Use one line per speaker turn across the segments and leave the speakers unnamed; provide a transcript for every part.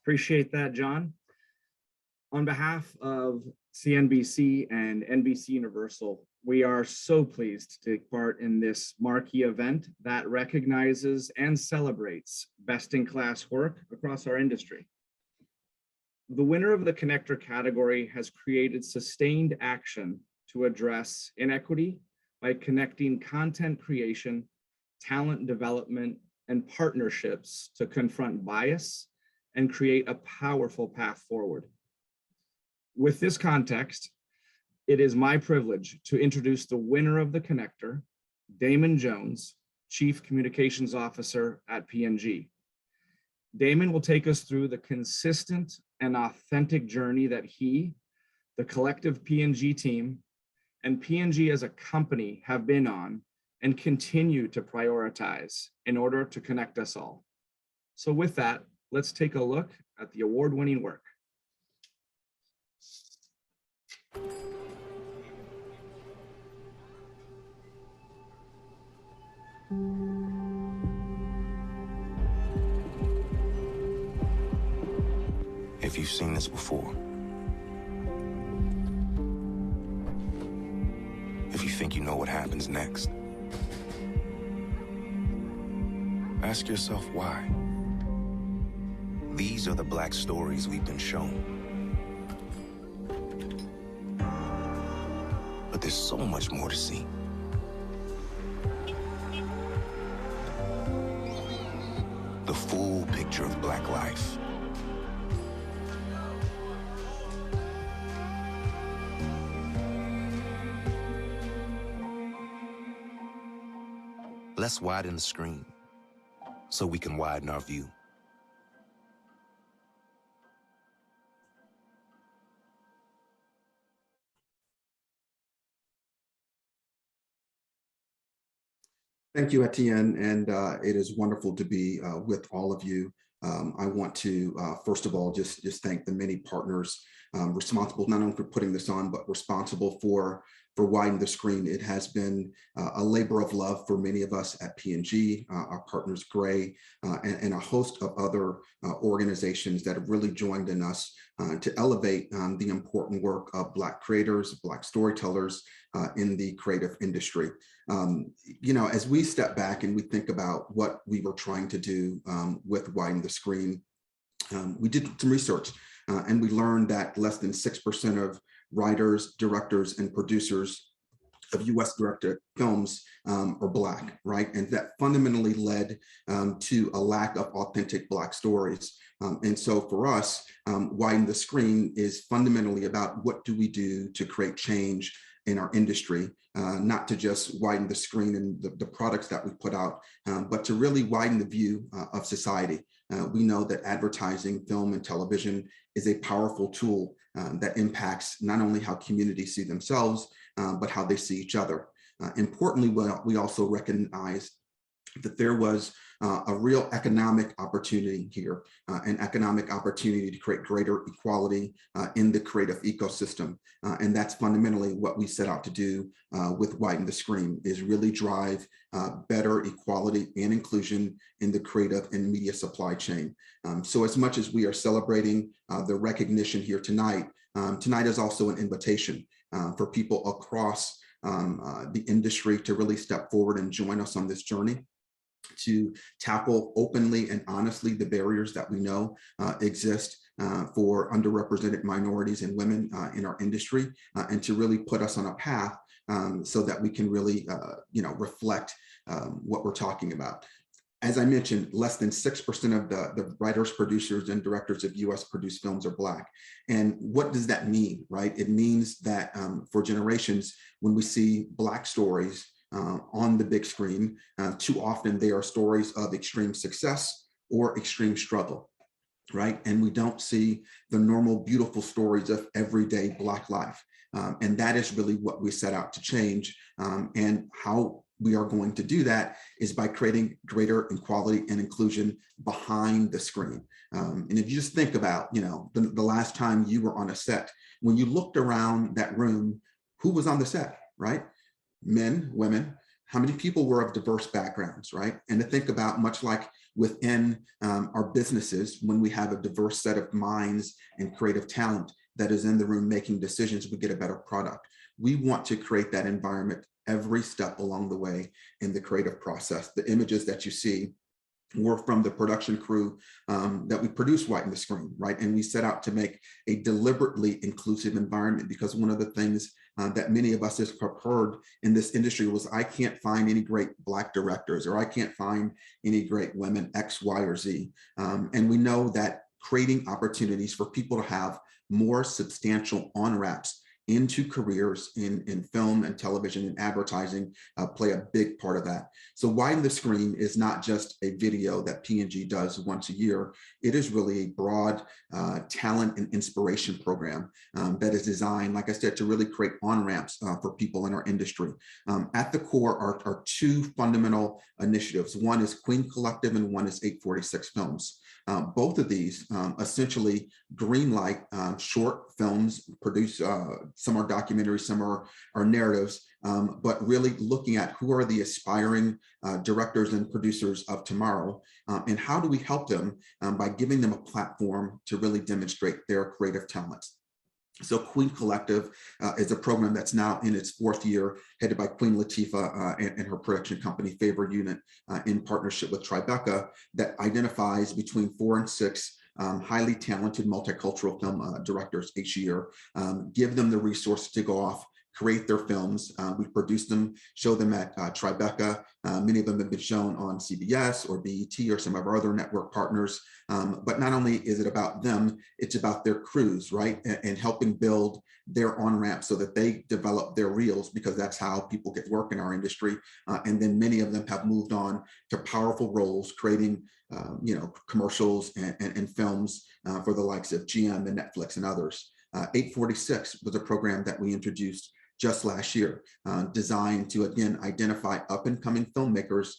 Appreciate that, John. On behalf of CNBC and NBC Universal, we are so pleased to take part in this marquee event that recognizes and celebrates best-in-class work across our industry. The winner of the connector category has created sustained action to address inequity by connecting content creation, talent development, and partnerships to confront bias and create a powerful path forward. With this context, it is my privilege to introduce the winner of the connector, Damon Jones, Chief Communications Officer at P&G. Damon will take us through the consistent and authentic journey that he, the collective P&G team, and P&G as a company have been on and continue to prioritize in order to connect us all. So with that, let's take a look at the award-winning work.
If you've seen this before, if you think you know what happens next, ask yourself why. These are the Black stories we've been shown. But there's so much more to see. The full picture of Black life. Let's widen the screen so we can widen our view.
Thank you, Etienne, and it is wonderful to be with all of you. I want to, first of all, just thank the many partners responsible not only for putting this on, but responsible for widening the screen. It has been a labor of love for many of us at P&G, our partners Gray, and a host of other organizations that have really joined in us to elevate the important work of Black creators, Black storytellers in the creative industry. You know, as we step back and we think about what we were trying to do with Widen the Screen, we did some research and we learned that less than 6% of writers, directors, and producers of US directed films are Black, right? And that fundamentally led to a lack of authentic Black stories. And so for us, Widen the Screen is fundamentally about what do we do to create change in our industry, not to just widen the screen and the products that we put out, but to really widen the view of society. We know that advertising, film, and television is a powerful tool that impacts not only how communities see themselves, but how they see each other. Importantly, we also recognize that there was a real economic opportunity here, an economic opportunity to create greater equality in the creative ecosystem. And that's fundamentally what we set out to do with Widen the Screen, is really drive better equality and inclusion in the creative and media supply chain. So as much as we are celebrating the recognition here tonight, tonight is also an invitation for people across the industry to really step forward and join us on this journey, to tackle openly and honestly the barriers that we know exist for underrepresented minorities and women in our industry, and to really put us on a path so that we can really reflect what we're talking about. As I mentioned, less than 6% of the writers, producers, and directors of US produced films are Black. And what does that mean, right? It means that for generations, when we see Black stories on the big screen, too often they are stories of extreme success or extreme struggle, right? And we don't see the normal, beautiful stories of everyday Black life. And that is really what we set out to change. And how we are going to do that is by creating greater equality and inclusion behind the screen. And if you just think about, the last time you were on a set, when you looked around that room, who was on the set, right? Men, women, how many people were of diverse backgrounds, right? And to think about, much like within our businesses, when we have a diverse set of minds and creative talent that is in the room making decisions, we get a better product. We want to create that environment every step along the way in the creative process. The images that you see were from the production crew that we produced Widen the Screen, right? And we set out to make a deliberately inclusive environment, because one of the things that many of us have heard in this industry was, I can't find any great Black directors, or I can't find any great women X, Y, or Z. And we know that creating opportunities for people to have more substantial on-ramps into careers in film and television and advertising play a big part of that. So Widen the Screen is not just a video that P&G does once a year. It is really a broad talent and inspiration program that is designed, like I said, to really create on-ramps for people in our industry. At the core are two fundamental initiatives. One is Queen Collective and one is 846 Films. Both of these essentially greenlight short films, produce some are documentaries, some are narratives, but really looking at who are the aspiring directors and producers of tomorrow, and how do we help them by giving them a platform to really demonstrate their creative talents. So Queen Collective is a program that's now in its 4th year, headed by Queen Latifah and her production company, Favor Unit, in partnership with Tribeca, that identifies between 4 and 6 highly talented multicultural film directors each year, give them the resources to go off, create their films. We produce them, show them at Tribeca. Many of them have been shown on CBS or BET or some of our other network partners. But not only is it about them, it's about their crews, right? And helping build their on-ramp so that they develop their reels, because that's how people get work in our industry. And then many of them have moved on to powerful roles, creating commercials and films for the likes of GM and Netflix and others. 846 was a program that we introduced just last year, designed to, again, identify up-and-coming filmmakers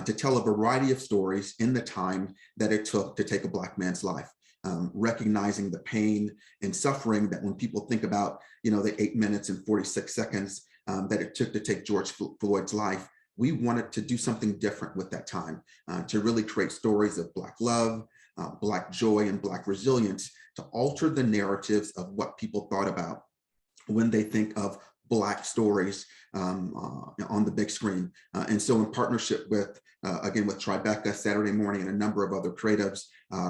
to tell a variety of stories in the time that it took to take a Black man's life, recognizing the pain and suffering that when people think about, the 8 minutes and 46 seconds that it took to take George Floyd's life, we wanted to do something different with that time, to really create stories of Black love, Black joy, and Black resilience, to alter the narratives of what people thought about when they think of Black stories on the big screen. And so in partnership with, again, with Tribeca, Saturday Morning, and a number of other creatives,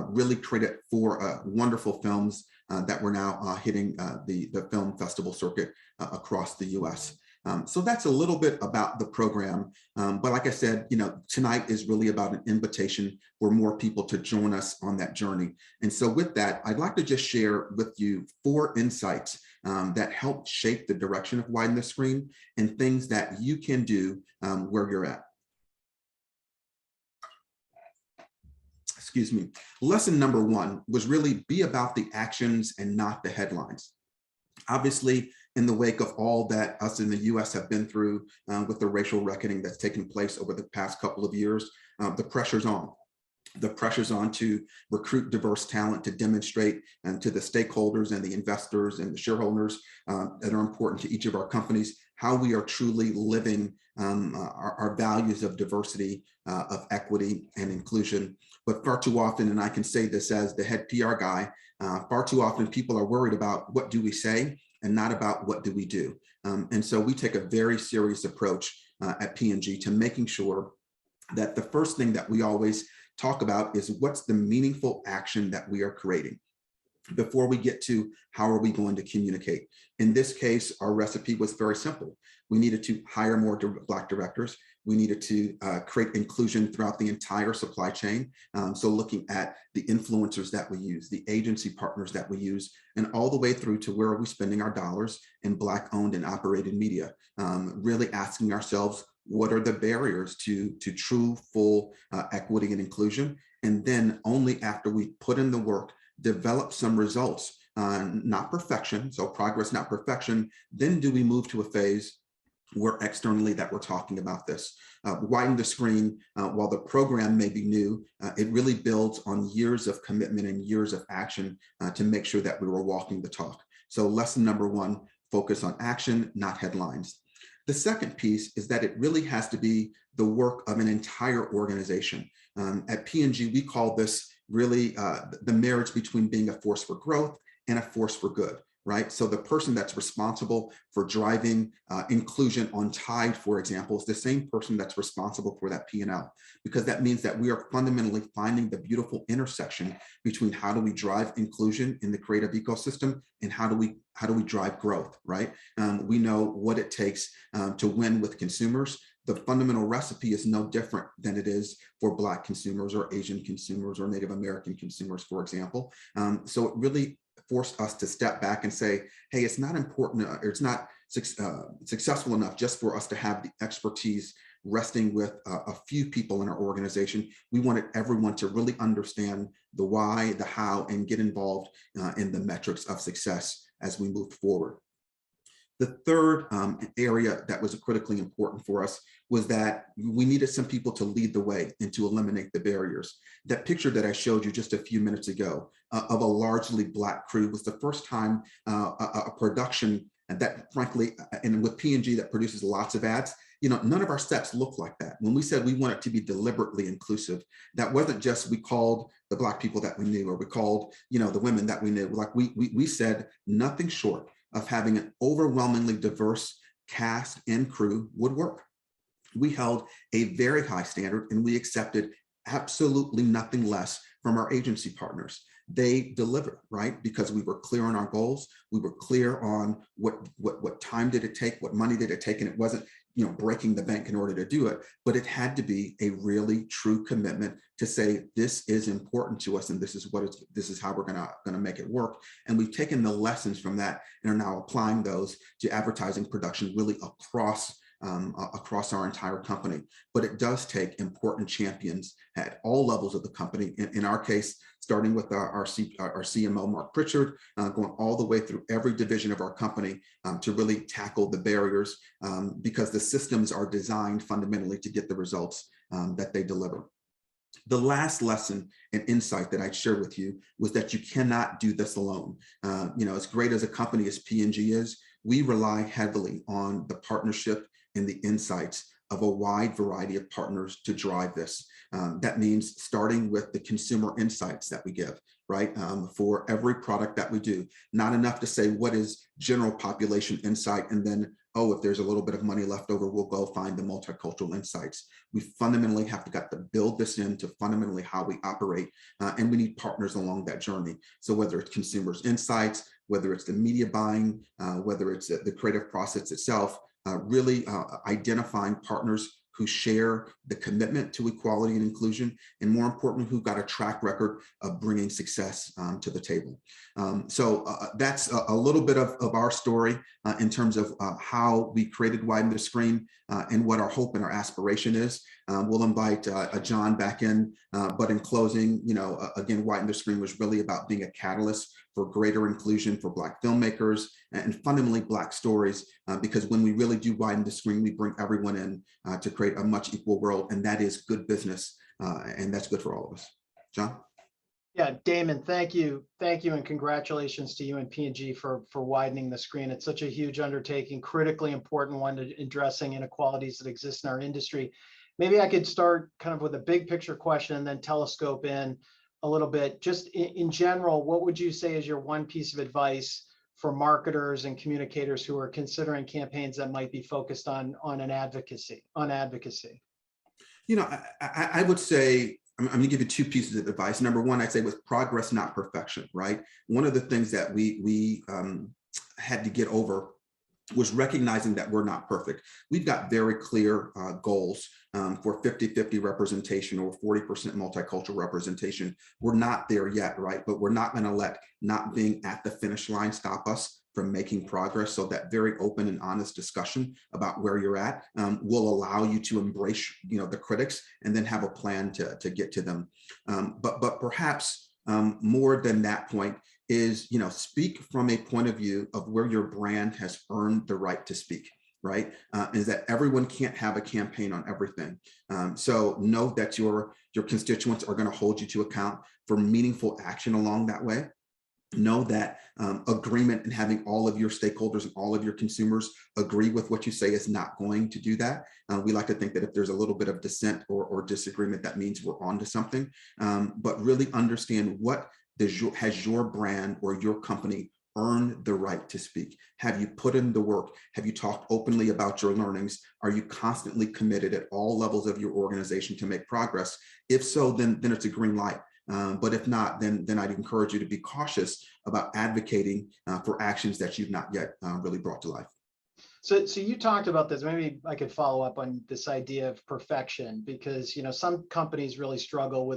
really created 4 wonderful films that we're now hitting the film festival circuit across the US. So that's a little bit about the program. But like I said, tonight is really about an invitation for more people to join us on that journey. And so with that, I'd like to just share with you 4 insights that help shape the direction of Widen the Screen, and things that you can do where you're at. Excuse me. Lesson number 1 was really be about the actions and not the headlines. Obviously, in the wake of all that us in the US have been through with the racial reckoning that's taken place over the past couple of years, the pressure's on. The pressure's on to recruit diverse talent, to demonstrate to the stakeholders and the investors and the shareholders that are important to each of our companies how we are truly living our values of diversity, of equity and inclusion. But far too often, and I can say this as the head PR guy, far too often people are worried about what do we say and not about what do we do. And so we take a very serious approach at P&G to making sure that the first thing that we always talk about is what's the meaningful action that we are creating before we get to how are we going to communicate. In this case, our recipe was very simple. We needed to hire more Black directors. We needed to create inclusion throughout the entire supply chain. So looking at the influencers that we use, the agency partners that we use, and all the way through to where are we spending our dollars in Black owned and operated media, really asking ourselves, what are the barriers to true full equity and inclusion? And then only after we put in the work, develop some results, not perfection, so progress, not perfection, then do we move to a phase where externally that we're talking about this. Widen the Screen, while the program may be new, it really builds on years of commitment and years of action to make sure that we were walking the talk. So lesson number 1, focus on action, not headlines. The second piece is that it really has to be the work of an entire organization. At P&G, we call this really the marriage between being a force for growth and a force for good, right? So the person that's responsible for driving inclusion on Tide, for example, is the same person that's responsible for that P&L, because that means that we are fundamentally finding the beautiful intersection between how do we drive inclusion in the creative ecosystem and how do we drive growth, right? We know what it takes to win with consumers. The fundamental recipe is no different than it is for Black consumers or Asian consumers or Native American consumers, for example. So it really forced us to step back and say, hey, it's not important, or it's not successful enough just for us to have the expertise resting with a few people in our organization. We wanted everyone to really understand the why, the how, and get involved in the metrics of success as we move forward. The third area that was critically important for us was that we needed some people to lead the way and to eliminate the barriers. That picture that I showed you just a few minutes ago of a largely Black crew was the first time a production that, frankly, and with P&G that produces lots of ads, none of our sets look like that. When we said we want it to be deliberately inclusive, that wasn't just we called the Black people that we knew, or we called, the women that we knew. Like we said nothing short of having an overwhelmingly diverse cast and crew would work. We held a very high standard, and we accepted absolutely nothing less from our agency partners. They delivered, right? Because we were clear on our goals. We were clear on what time did it take, what money did it take, and it wasn't breaking the bank in order to do it, but it had to be a really true commitment to say, this is important to us, and this is how we're gonna make it work. And we've taken the lessons from that and are now applying those to advertising production really across our entire company. But it does take important champions at all levels of the company. In our case, starting with our CMO, Mark Pritchard, going all the way through every division of our company to really tackle the barriers, because the systems are designed fundamentally to get the results that they deliver. The last lesson and insight that I'd share with you was that you cannot do this alone. As great as a company as P&G is, we rely heavily on the partnership and the insights of a wide variety of partners to drive this. That means starting with the consumer insights that we give, right? For every product that we do, not enough to say what is general population insight and then, oh, if there's a little bit of money left over, we'll go find the multicultural insights. We fundamentally have to build this into fundamentally how we operate, and we need partners along that journey. So whether it's consumers insights, whether it's the media buying, whether it's the creative process itself, really identifying partners who share the commitment to equality and inclusion, and more importantly, who've got a track record of bringing success to the table. So that's a little bit of our story in terms of how we created Widen the Screen and what our hope and our aspiration is. We'll invite John back in, but in closing, again, Widen the Screen was really about being a catalyst for greater inclusion for Black filmmakers and fundamentally Black stories, because when we really do widen the screen, we bring everyone in to create a much equal world, and that is good business, and that's good for all of us. John?
Yeah, Damon, thank you, and congratulations to you and P&G for widening the screen. It's such a huge undertaking, critically important one to addressing inequalities that exist in our industry. Maybe I could start kind of with a big picture question and then telescope in a little bit. Just in general, what would you say is your one piece of advice for marketers and communicators who are considering campaigns that might be focused on advocacy?
I would say, I'm going to give you two pieces of advice. Number one, I'd say with progress, not perfection, right? One of the things that we had to get over was recognizing that we're not perfect. We've got very clear goals for 50-50 representation or 40% multicultural representation. We're not there yet, right? But we're not going to let not being at the finish line stop us from making progress. So that very open and honest discussion about where you're at will allow you to embrace, the critics and then have a plan to get to them. But perhaps more than that point is, speak from a point of view of where your brand has earned the right to speak, right? Is that everyone can't have a campaign on everything. So know that your constituents are going to hold you to account for meaningful action along that way. know that agreement and having all of your stakeholders and all of your consumers agree with what you say is not going to do that. We like to think that if there's a little bit of dissent or disagreement, that means we're on to something. But really understand, what has your brand or your company earned the right to speak? Have you put in the work? Have you talked openly about your learnings? Are you constantly committed at all levels of your organization to make progress? If so, then it's a green light. But if not, then I'd encourage you to be cautious about advocating for actions that you've not yet really brought to life.
So you talked about this. Maybe I could follow up on this idea of perfection, because some companies really struggle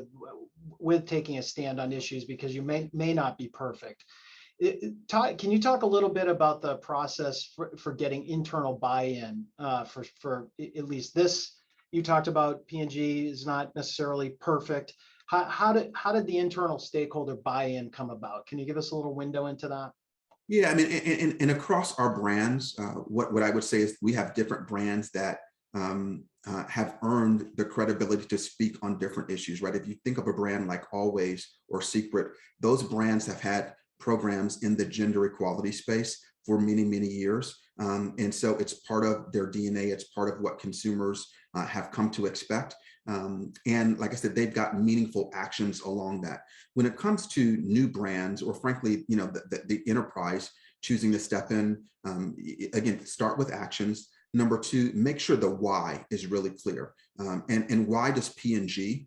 with taking a stand on issues because you may not be perfect. Can you talk a little bit about the process for getting internal buy-in for at least this? You talked about P&G is not necessarily perfect. How did the internal stakeholder buy-in come about? Can you give us a little window into that?
Yeah, I mean, and across our brands, what I would say is we have different brands that have earned the credibility to speak on different issues, right? If you think of a brand like Always or Secret, those brands have had programs in the gender equality space for many, many years. And so it's part of their DNA. It's part of what consumers have come to expect. And like I said, they've got meaningful actions along that. When it comes to new brands, or frankly, the enterprise choosing to step in, again, start with actions. Number two, make sure the why is really clear. And why does P&G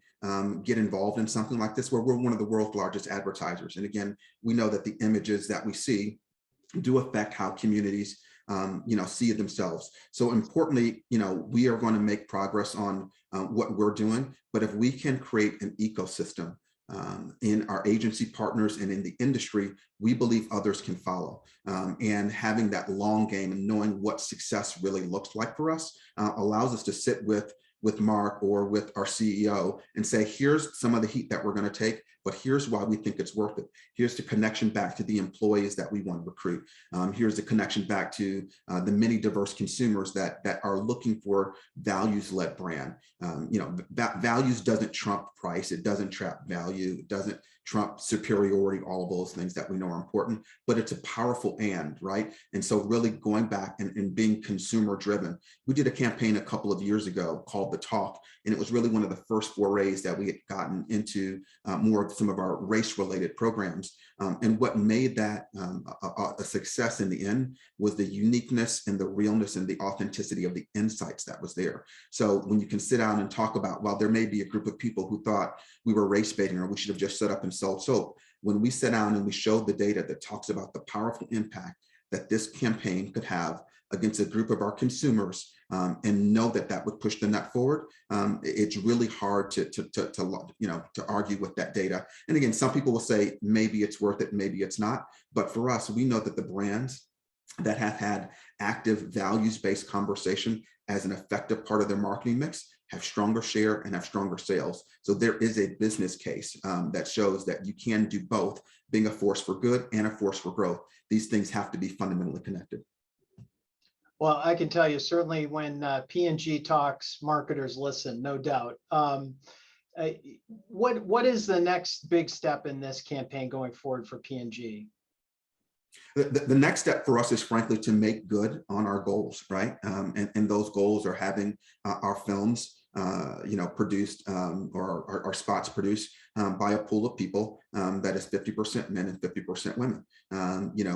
get involved in something like this, where we're one of the world's largest advertisers? And again, we know that the images that we see do affect how communities see it themselves. So importantly, we are going to make progress on what we're doing, but if we can create an ecosystem in our agency partners and in the industry, we believe others can follow. And having that long game and knowing what success really looks like for us allows us to sit with Mark or with our CEO and say, here's some of the heat that we're going to take, but here's why we think it's worth it. Here's the connection back to the employees that we want to recruit. Here's the connection back to the many diverse consumers that are looking for values-led brand. Values doesn't trump price. It doesn't trap value. It doesn't trump superiority, all of those things that we know are important, but it's a powerful and, right? And so really going back and being consumer driven. We did a campaign a couple of years ago called The Talk, and it was really one of the first forays that we had gotten into more of some of our race related programs. And what made that a success in the end was the uniqueness and the realness and the authenticity of the insights that was there. So when you can sit down and talk about, well, there may be a group of people who thought we were race baiting or we should have just set up and sold soap. When we sat down and we showed the data that talks about the powerful impact that this campaign could have against a group of our consumers, and know that would push the net forward, it's really hard to argue with that data. And again, some people will say maybe it's worth it, maybe it's not. But for us, we know that the brands that have had active values-based conversation as an effective part of their marketing mix have stronger share and have stronger sales. So there is a business case that shows that you can do both, being a force for good and a force for growth. These things have to be fundamentally connected.
Well, I can tell you, certainly when P&G talks, marketers listen, no doubt. What is the next big step in this campaign going forward for P&G?
The next step for us is frankly to make good on our goals, right? And those goals are having our films produced or our spots produced by a pool of people that is 50% men and 50% women.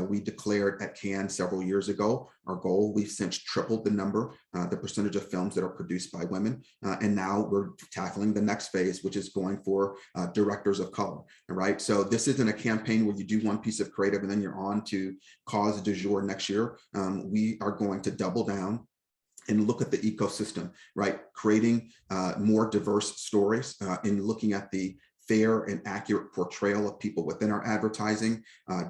We declared at Cannes several years ago our goal. We've since tripled the percentage of films that are produced by women. And now we're tackling the next phase, which is going for directors of color, right? So this isn't a campaign where you do one piece of creative and then you're on to cause du jour next year. We are going to double down and look at the ecosystem, right? Creating more diverse stories and looking at the fair and accurate portrayal of people within our advertising,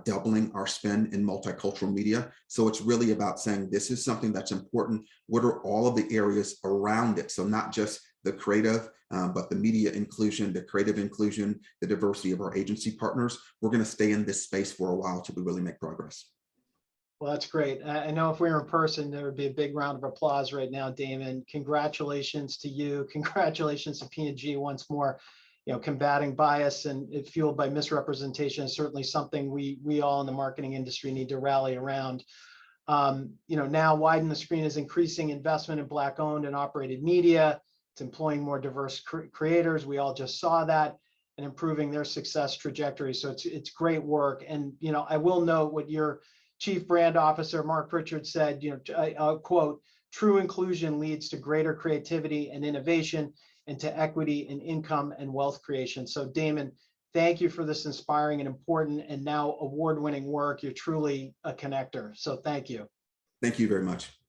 doubling our spend in multicultural media. So it's really about saying this is something that's important. What are all of the areas around it? So not just the creative, but the media inclusion, the creative inclusion, the diversity of our agency partners. We're going to stay in this space for a while till we really make progress.
Well, that's great. I know if we were in person, there would be a big round of applause right now, Damon. Congratulations to you. Congratulations to P&G once more. combating bias and it fueled by misrepresentation is certainly something we all in the marketing industry need to rally around. Now Widen the Screen is increasing investment in Black owned and operated media. It's employing more diverse creators. We all just saw that, and improving their success trajectory. So it's great work. And, I will note what your Chief Brand Officer, Mark Pritchard, said, I'll quote, "True inclusion leads to greater creativity and innovation and to equity in income and wealth creation." So Damon, thank you for this inspiring and important and now award-winning work. You're truly a connector. So thank you.
Thank you very much.